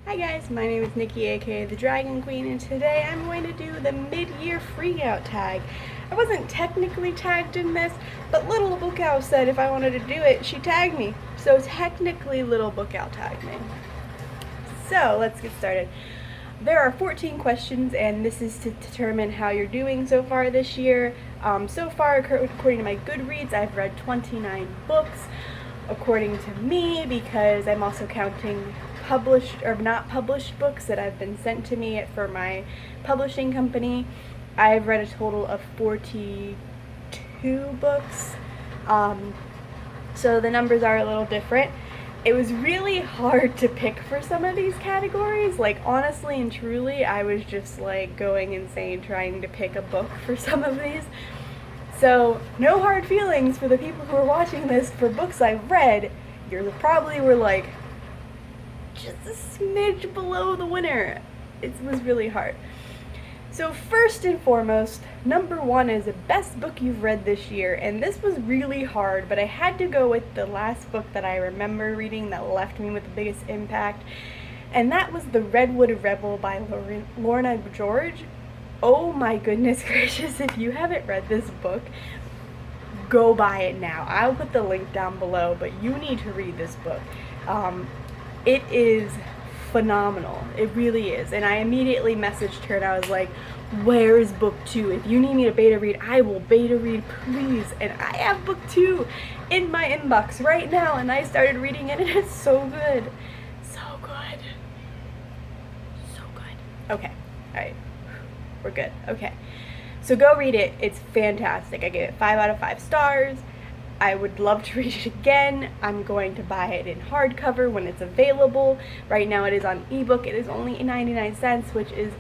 Hi guys, my name is Nikki aka the Dragon Queen, and today I'm going to do the mid-year freakout tag. I wasn't technically tagged in this, but Little Book Owl said if I wanted to do it, she tagged me. So technically Little Book Owl tagged me. So let's get started. There are 14 questions, and this is to determine how you're doing so far this year. So far, according to my Goodreads, I've read 29 books, according to me, because I'm also counting published or not published books that have been sent to me for my publishing company. I've read a total of 42 books. So the numbers are a little different. It was really hard to pick for some of these categories. Like, honestly and truly, I was just like going insane trying to pick a book for some of these. So no hard feelings for the people who are watching this for books I've read. You probably were like just a smidge below the winner. It was really hard. So first and foremost, number one is the best book you've read this year, and this was really hard, but I had to go with the last book that I remember reading that left me with the biggest impact, and that was The Redwood Rebel by Lorna George. Oh my goodness gracious, if you haven't read this book, go buy it now. I'll put the link down below, but you need to read this book. It is phenomenal. It really is. And I immediately messaged her and I was like, where is book 2? If you need me to beta read, I will beta read, please. And I have book 2 in my inbox right now, and I started reading it, and it's so good. So good. So good. Okay. Alright. We're good. Okay. So go read it. It's fantastic. I gave it 5 out of 5 stars. I would love to read it again. I'm going to buy it in hardcover when it's available. Right now it is on ebook. It is only 99 cents, which is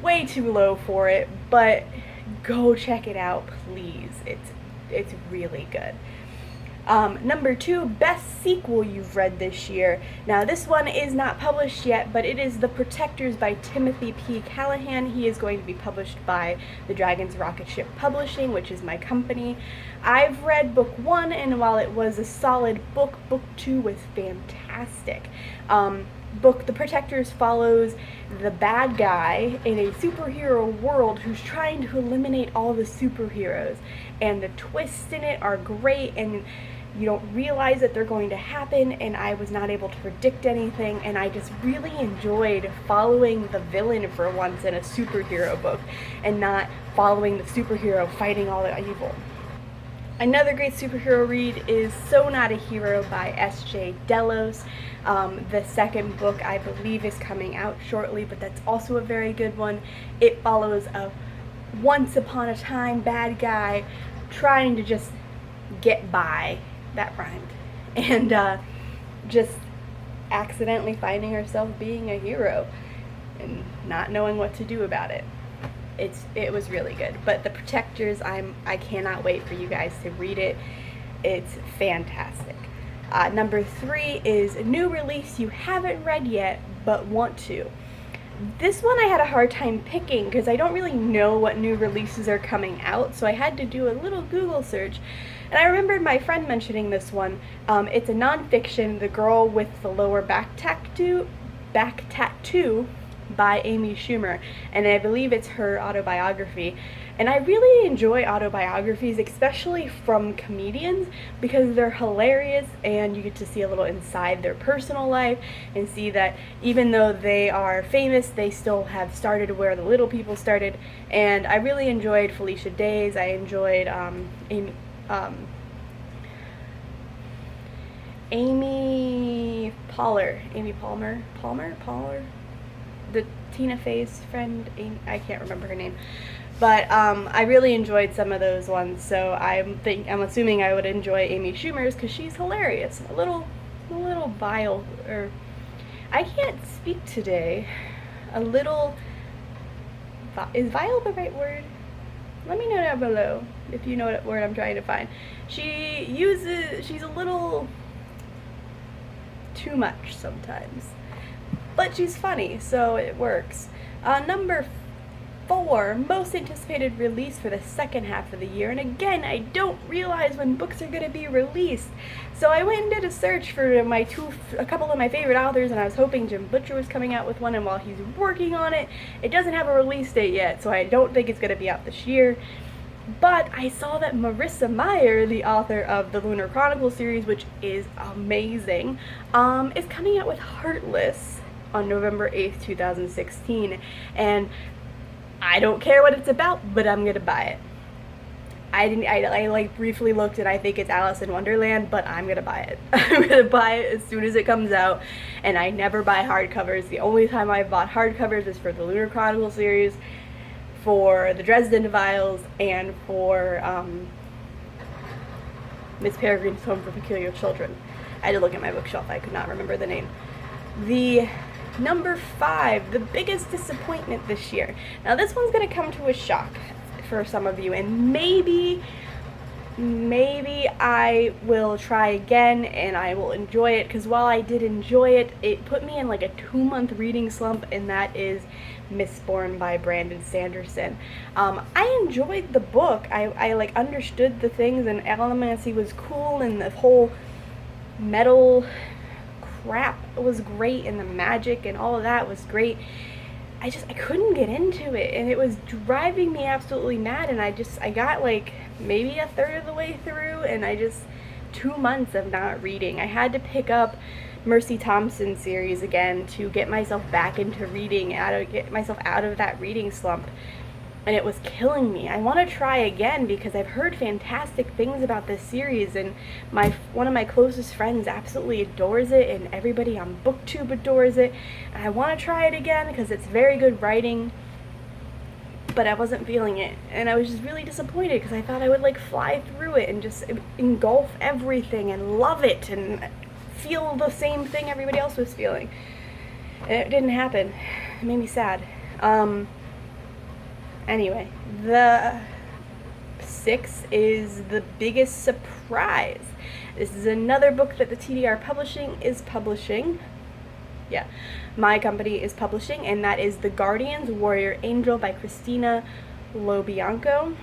way too low for it, but go check it out, please. It's really good. Number 2, best sequel you've read this year. Now this one is not published yet, but it is The Protectors by Timothy P. Callahan. He is going to be published by the Dragon's Rocket Ship Publishing, which is my company. I've read book 1, and while it was a solid book, book 2 was fantastic. The Protectors follows the bad guy in a superhero world who's trying to eliminate all the superheroes, and the twists in it are great, and you don't realize that they're going to happen, and I was not able to predict anything, and I just really enjoyed following the villain for once in a superhero book and not following the superhero fighting all the evil. Another great superhero read is So Not a Hero by S.J. Delos. The second book, I believe, is coming out shortly, but that's also a very good one. It follows a once upon a time bad guy trying to just get by, that rhymed, and just accidentally finding herself being a hero and not knowing what to do about it. It was really good. But The Protectors, I cannot wait for you guys to read it. It's fantastic. Number 3 is a new release you haven't read yet but want to. This one I had a hard time picking because I don't really know what new releases are coming out, so I had to do a little Google search. And I remembered my friend mentioning this one. It's a nonfiction, The Girl with the Lower Back Tattoo by Amy Schumer, and I believe it's her autobiography. And I really enjoy autobiographies, especially from comedians, because they're hilarious and you get to see a little inside their personal life and see that even though they are famous, they still have started where the little people started. And I really enjoyed Felicia Day's. I enjoyed Amy Palmer, the Tina Fey's friend. I can't remember her name, but I really enjoyed some of those ones. So I'm assuming I would enjoy Amy Schumer's because she's hilarious. A little vile, or I can't speak today. Is vile the right word? Let me know down below if you know what word I'm trying to find. She's a little too much sometimes, but she's funny, so it works. Number 4, most anticipated release for the second half of the year. And again, I don't realize when books are going to be released. So I went and did a search for a couple of my favorite authors, and I was hoping Jim Butcher was coming out with one, and while he's working on it, it doesn't have a release date yet, so I don't think it's going to be out this year. But I saw that Marissa Meyer, the author of the Lunar Chronicles series, which is amazing, is coming out with Heartless on November 8th, 2016, and I don't care what it's about, but I'm gonna buy it. I like briefly looked and I think it's Alice in Wonderland, but I'm gonna buy it. I'm gonna buy it as soon as it comes out, and I never buy hardcovers. The only time I've bought hardcovers is for the Lunar Chronicles series, for the Dresden Files, and for Miss Peregrine's Home for Peculiar Children. I had to look at my bookshelf, I could not remember the name. The number 5, the biggest disappointment this year. Now this one's going to come to a shock for some of you, and maybe I will try again and I will enjoy it, because while I did enjoy it, it put me in like a 2-month reading slump, and that is Mistborn by Brandon Sanderson. I enjoyed the book. I like understood the things, and Allomancy was cool, and the whole metal crap was great, and the magic and all of that was great. I couldn't get into it, and it was driving me absolutely mad, and I got like maybe a third of the way through, and 2 months of not reading. I had to pick up Mercy Thompson series again to get myself back into reading, get myself out of that reading slump, and it was killing me. I want to try again because I've heard fantastic things about this series, and one of my closest friends absolutely adores it, and everybody on BookTube adores it, and I want to try it again because it's very good writing, but I wasn't feeling it, and I was just really disappointed because I thought I would like fly through it and just engulf everything and love it and feel the same thing everybody else was feeling, and it didn't happen. It made me sad. Anyway, the 6 is The Biggest Surprise. This is another book that the TDR Publishing is publishing. Yeah, my company is publishing, and that is The Guardian's Warrior Angel by Christina Lobianco.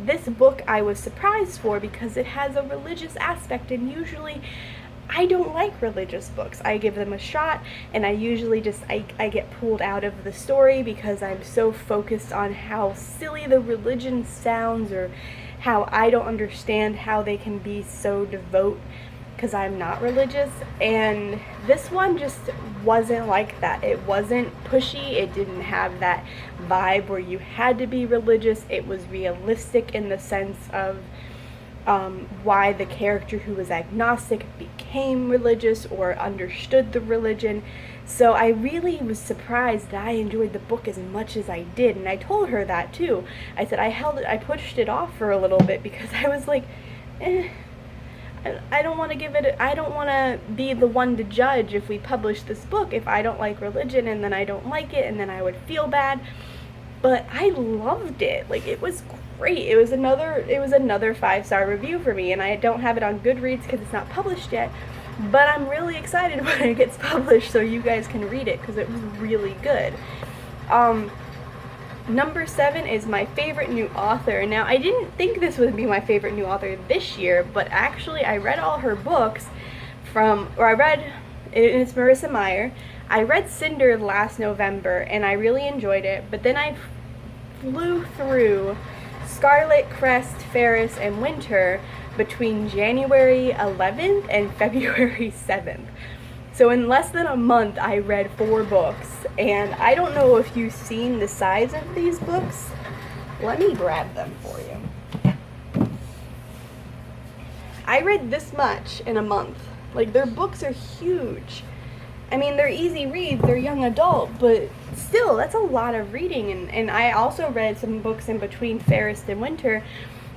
This book I was surprised for because it has a religious aspect, and usually I don't like religious books. I give them a shot, and I usually I get pulled out of the story because I'm so focused on how silly the religion sounds, or how I don't understand how they can be so devout because I'm not religious. And this one just wasn't like that. It wasn't pushy. It didn't have that vibe where you had to be religious. It was realistic in the sense of why the character who was agnostic became religious or understood the religion. So I really was surprised that I enjoyed the book as much as I did, and I told her that too. I said I pushed it off for a little bit because I was like, I don't want to be the one to judge if we publish this book if I don't like religion, and then I don't like it, and then I would feel bad. But I loved it. Like, it was great. It was another 5-star review for me, and I don't have it on Goodreads because it's not published yet, but I'm really excited when it gets published so you guys can read it because it was really good. Number 7 is my favorite new author. Now, I didn't think this would be my favorite new author this year, but actually I read all her books and it's Marissa Meyer. I read Cinder last November, and I really enjoyed it, but then I flew through Scarlet, Crest, Ferris, and Winter between January 11th and February 7th. So in less than a month, I read 4 books, and I don't know if you've seen the size of these books. Let me grab them for you. I read this much in a month. Like, their books are huge. I mean, they're easy reads, they're young adult, but still, that's a lot of reading. And I also read some books in between Ferris and Winter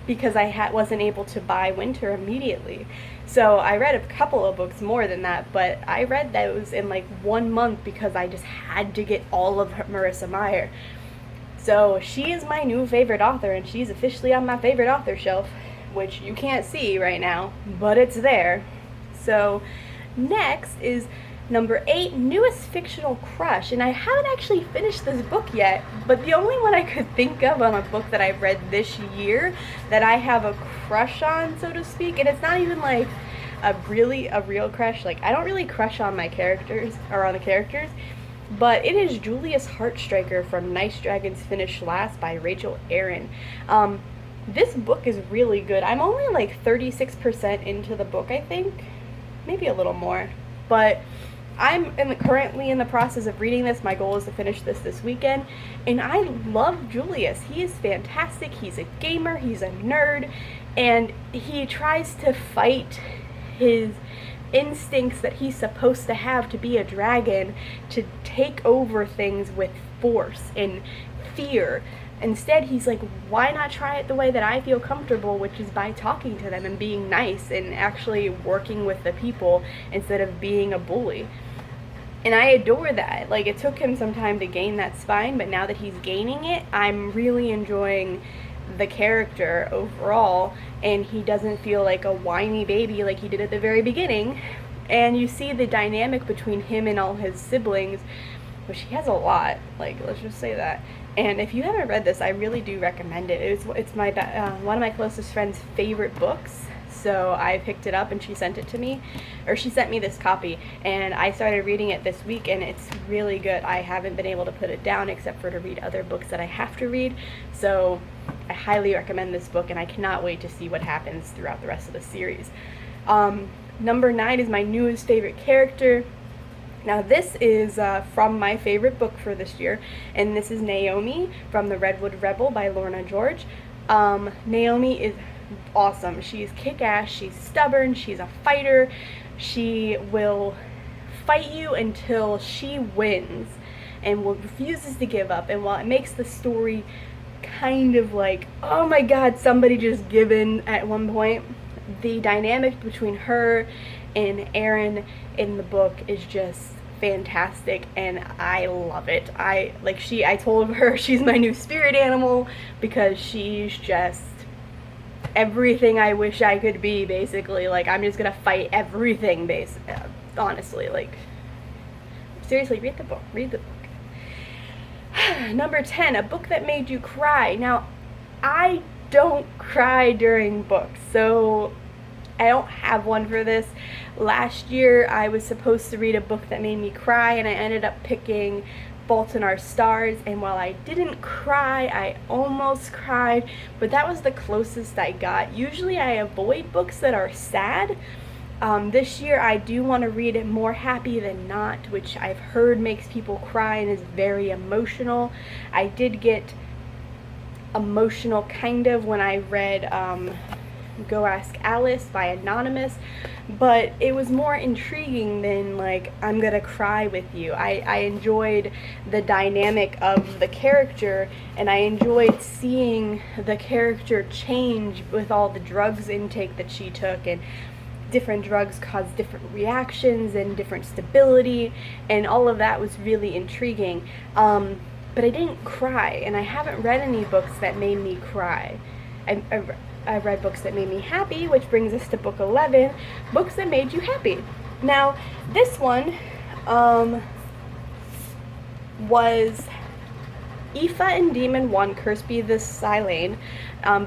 because I wasn't able to buy Winter immediately. So I read a couple of books more than that, but I read those in like 1 month because I just had to get all of Marissa Meyer. So she is my new favorite author, and she's officially on my favorite author shelf, which you can't see right now, but it's there. So next is Number 8, newest fictional crush. And I haven't actually finished this book yet, but the only one I could think of on a book that I've read this year that I have a crush on, so to speak, and it's not even like a real crush. Like, I don't really crush on my characters, or on the characters, but it is Julius Heartstriker from Nice Dragons Finish Last by Rachel Aaron. This book is really good. I'm only like 36% into the book, I think. Maybe a little more. But I'm currently in the process of reading this. My goal is to finish this weekend. And I love Julius. He is fantastic. He's a gamer. He's a nerd. And he tries to fight his instincts that he's supposed to have to be a dragon, to take over things with force and fear. Instead, he's like, why not try it the way that I feel comfortable, which is by talking to them and being nice and actually working with the people instead of being a bully. And I adore that. Like, it took him some time to gain that spine, but now that he's gaining it, I'm really enjoying the character overall, and he doesn't feel like a whiny baby like he did at the very beginning. And you see the dynamic between him and all his siblings, which he has a lot, like, let's just say that. And if you haven't read this, I really do recommend it. It's my one of my closest friend's favorite books, so I picked it up and she sent it to me, or she sent me this copy, and I started reading it this week, and it's really good. I haven't been able to put it down except for to read other books that I have to read, so I highly recommend this book, and I cannot wait to see what happens throughout the rest of the series. Number 9 is my newest favorite character. Now this is from my favorite book for this year, and this is Naomi from The Redwood Rebel by Lorna George. Naomi is awesome. She's kick-ass, she's stubborn, she's a fighter. She will fight you until she wins and refuses to give up. And while it makes the story kind of like, oh my god, somebody just given at one point, the dynamic between her and Aaron in the book is just fantastic, and I love it. I told her she's my new spirit animal because she's just everything I wish I could be, basically. Like, I'm just gonna fight everything, honestly. Like, seriously, read the book. Number 10, a book that made you cry. Now, I don't cry during books, so I don't have one for this. Last year, I was supposed to read a book that made me cry, and I ended up picking Fault in Our Stars, and while I didn't cry, I almost cried, but that was the closest I got. Usually I avoid books that are sad. This year I do want to read it More Happy Than Not, which I've heard makes people cry and is very emotional. I did get emotional kind of when I read Go Ask Alice by Anonymous, but it was more intriguing than like, I'm gonna cry with you. I enjoyed the dynamic of the character, and I enjoyed seeing the character change with all the drugs intake that she took, and different drugs cause different reactions and different stability, and all of that was really intriguing. But I didn't cry, and I haven't read any books that made me cry. I read books that made me happy, which brings us to book 11, books that made you happy. Now, this one was Aoife and Demon 1, Cursed Be the Silane,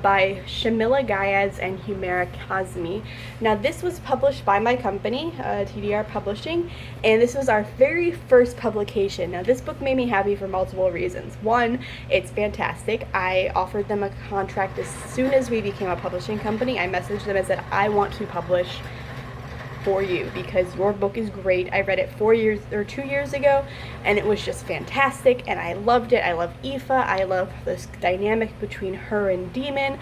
by Shamila Gayaz and Humera Kazmi. Now, this was published by my company, TDR Publishing, and this was our very first publication. Now, this book made me happy for multiple reasons. One, it's fantastic. I offered them a contract as soon as we became a publishing company. I messaged them and said, I want to publish for you because your book is great. I read it 2 years ago, and it was just fantastic, and I loved it. I love Aoife. I love this dynamic between her and Demon.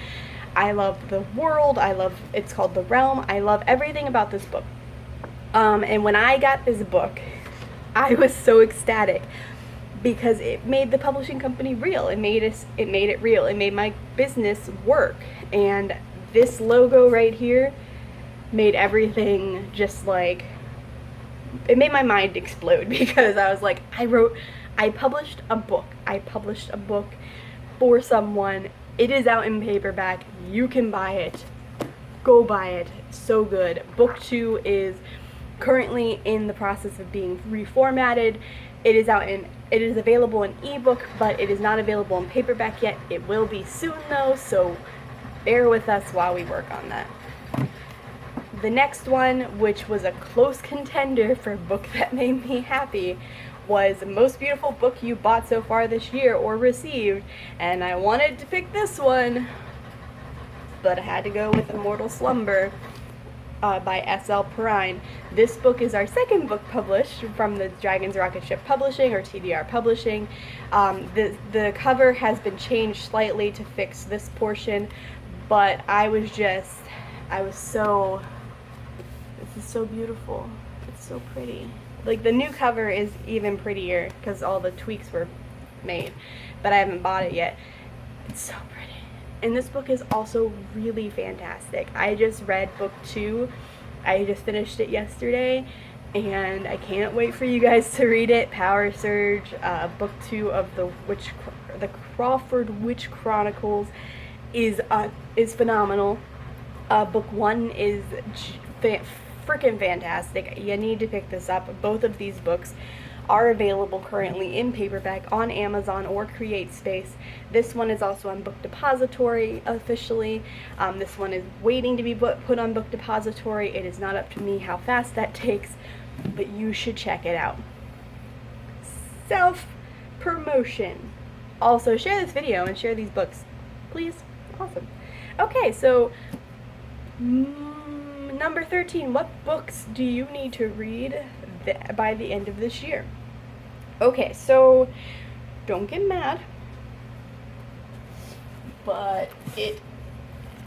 I love the world. It's called The Realm. I love everything about this book. And when I got this book, I was so ecstatic because it made the publishing company real. It made it real. It made my business work. And this logo right here made everything just like, it made my mind explode because I was like, I published a book for someone. It is out in paperback. You can buy it. Go buy it. It's so good. Book 2 is currently in the process of being reformatted. It is available in ebook, but it is not available in paperback yet. It will be soon though, so bear with us while we work on that. The next one, which was a close contender for a book that made me happy, was Most Beautiful Book You Bought So Far This Year or Received, and I wanted to pick this one, but I had to go with Immortal Slumber by S.L. Perrine. This book is our second book published from the Dragon's Rocket Ship Publishing, or TDR Publishing. The cover has been changed slightly to fix this portion, but this is so beautiful. It's so pretty. Like, the new cover is even prettier because all the tweaks were made, but I haven't bought it yet. It's so pretty. And this book is also really fantastic. I just read book 2. I just finished it yesterday, and I can't wait for you guys to read it. Power Surge, book 2 of the Crawford Witch Chronicles is phenomenal. Book 1 is freaking fantastic. You need to pick this up. Both of these books are available currently in paperback on Amazon or CreateSpace. This one is also on Book Depository officially. This one is waiting to be put on Book Depository. It is not up to me how fast that takes, but you should check it out. Self-promotion. Also, share this video and share these books, please. Awesome. Okay, so number 13, what books do you need to read by the end of this year? Okay, so don't get mad, but it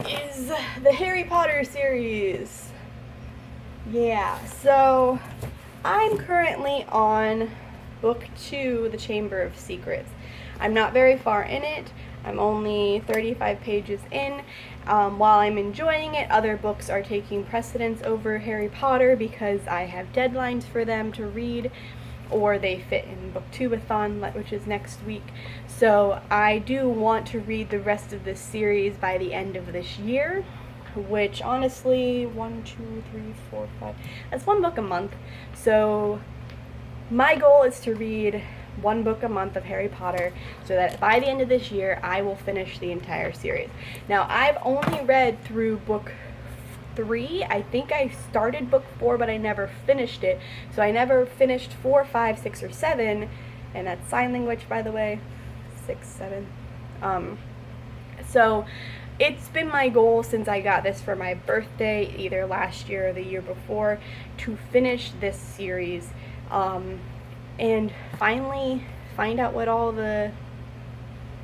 is the Harry Potter series. Yeah, so I'm currently on book 2, The Chamber of Secrets. I'm not very far in it. I'm only 35 pages in. While I'm enjoying it, other books are taking precedence over Harry Potter because I have deadlines for them to read, or they fit in book 2-a-thon, which is next week. So I do want to read the rest of this series by the end of this year, which honestly, 1, 2, 3, 4, 5, that's one book a month. So my goal is to read one book a month of Harry Potter so that by the end of this year I will finish the entire series. Now, I've only read through book 3. I think I started book 4, but I never finished it. So I never finished 4, 5, 6, or 7, and that's sign language, by the way. 6, 7. So it's been my goal since I got this for my birthday, either last year or the year before, to finish this series. And finally find out what all the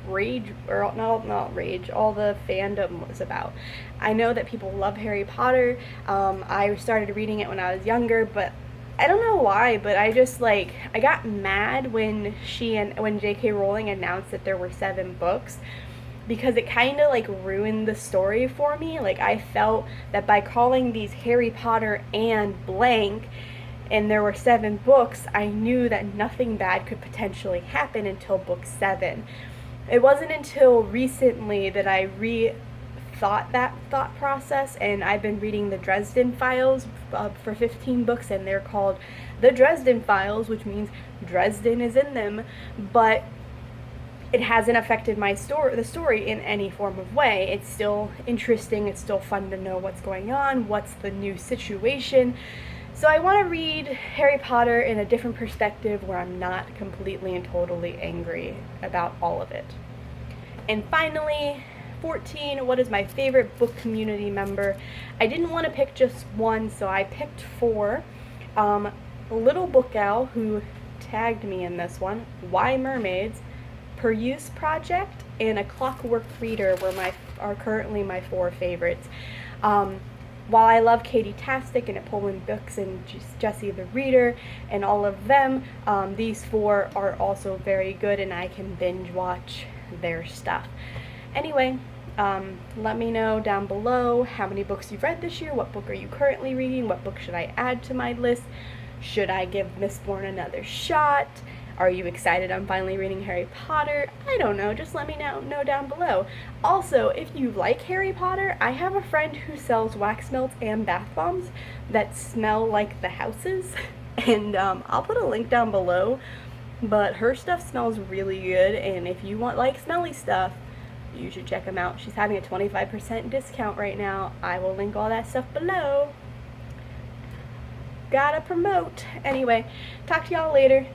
rage, or not rage, all the fandom was about. I know that people love Harry Potter. I started reading it when I was younger, but I don't know why, but I just, like, I got mad when J.K. Rowling announced that there were 7 books, because it kind of, like, ruined the story for me. Like, I felt that by calling these Harry Potter and blank, and there were 7 books, I knew that nothing bad could potentially happen until book 7. It wasn't until recently that I rethought that thought process, and I've been reading the Dresden Files for 15 books, and they're called the Dresden Files, which means Dresden is in them, but it hasn't affected the story in any form of way. It's still interesting, it's still fun to know what's going on, what's the new situation. So I want to read Harry Potter in a different perspective where I'm not completely and totally angry about all of it. And finally, 14, what is my favorite book community member? I didn't want to pick just one, so I picked 4. Little Book Owl, who tagged me in this one, Why Mermaids, Peruse Project, and A Clockwork Reader are currently my 4 favorites. While I love Katie Tastic and Pullman Books and Jessie the Reader and all of them, these 4 are also very good, and I can binge watch their stuff. Anyway, let me know down below how many books you've read this year, what book are you currently reading, what book should I add to my list, should I give Mistborn another shot, Are you excited I'm finally reading Harry Potter? I don't know, just let me know down below. Also, if you like Harry Potter, I have a friend who sells wax melts and bath bombs that smell like the houses, and I'll put a link down below, but her stuff smells really good, and if you want like smelly stuff, you should check them out. She's having a 25% discount right now. I will link all that stuff below. Gotta promote. Anyway, talk to y'all later.